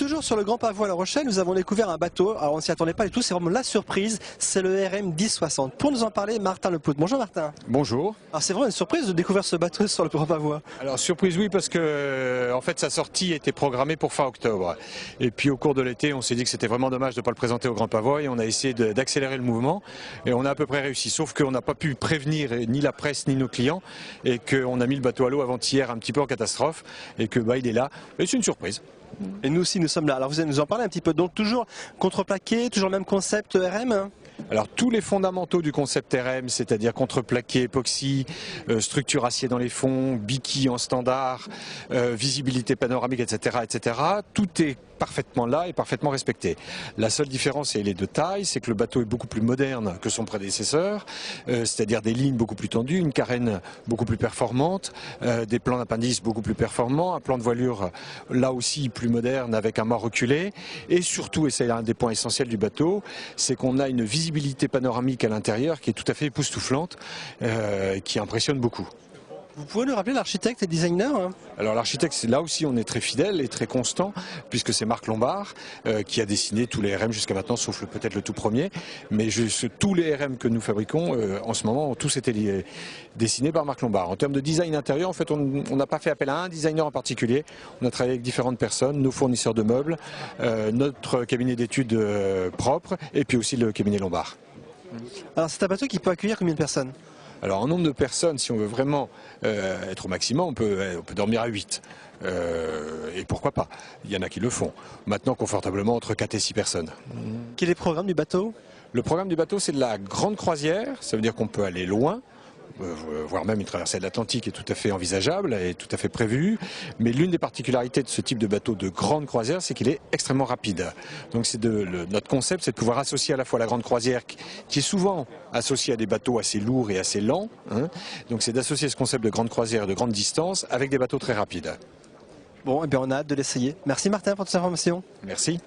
toujours sur le Grand Pavois à La Rochelle, nous avons découvert un bateau. Alors on ne s'y attendait pas du tout, c'est vraiment la surprise. C'est le RM 1060. Pour nous en parler, Martin Leplout. Bonjour Martin. Bonjour. Alors c'est vraiment une surprise de découvrir ce bateau sur le Grand Pavois. Alors surprise oui, parce que en fait sa sortie était programmée pour fin octobre. Et puis au cours de l'été, on s'est dit que c'était vraiment dommage de ne pas le présenter au Grand Pavois et on a essayé d'accélérer le mouvement et on a à peu près réussi. Sauf qu'on n'a pas pu prévenir ni la presse ni nos clients et qu'on a mis le bateau à l'eau avant-hier un petit peu en catastrophe et que il est là. Et c'est une surprise. Et nous aussi nous sommes là. Alors vous allez nous en parler un petit peu. Donc toujours contreplaqué, toujours le même concept RM. Alors tous les fondamentaux du concept RM, c'est-à-dire contreplaqué, époxy, structure acier dans les fonds, biquille en standard, visibilité panoramique, etc., tout est parfaitement là et parfaitement respecté. La seule différence, elle est de taille, c'est que le bateau est beaucoup plus moderne que son prédécesseur, c'est-à-dire des lignes beaucoup plus tendues, une carène beaucoup plus performante, des plans d'appendice beaucoup plus performants, un plan de voilure là aussi plus moderne avec un mât reculé, et surtout, et c'est un des points essentiels du bateau, c'est qu'on a une visibilité panoramique à l'intérieur qui est tout à fait époustouflante, qui impressionne beaucoup. Vous pouvez nous rappeler l'architecte et designer? Alors l'architecte, là aussi on est très fidèle et très constant, puisque c'est Marc Lombard qui a dessiné tous les RM jusqu'à maintenant, sauf peut-être le tout premier. Mais tous les RM que nous fabriquons en ce moment ont tous été dessinés par Marc Lombard. En termes de design intérieur, en fait, on n'a pas fait appel à un designer en particulier. On a travaillé avec différentes personnes, nos fournisseurs de meubles, notre cabinet d'études propre, et puis aussi le cabinet Lombard. Alors c'est un bateau qui peut accueillir combien de personnes? Alors en nombre de personnes, si on veut vraiment être au maximum, on peut dormir à 8. Et pourquoi pas? Il y en a qui le font. Maintenant, confortablement, entre 4 et 6 personnes. Quel est le programme du bateau? Le programme du bateau, c'est de la grande croisière. Ça veut dire qu'on peut aller loin. Voire même une traversée de l'Atlantique est tout à fait envisageable et tout à fait prévue. Mais l'une des particularités de ce type de bateau de grande croisière, c'est qu'il est extrêmement rapide. Donc notre concept, c'est de pouvoir associer à la fois la grande croisière, qui est souvent associée à des bateaux assez lourds et assez lents. Donc c'est d'associer ce concept de grande croisière et de grande distance avec des bateaux très rapides. Bon, et bien on a hâte de l'essayer. Merci Martin pour toutes ces informations. Merci.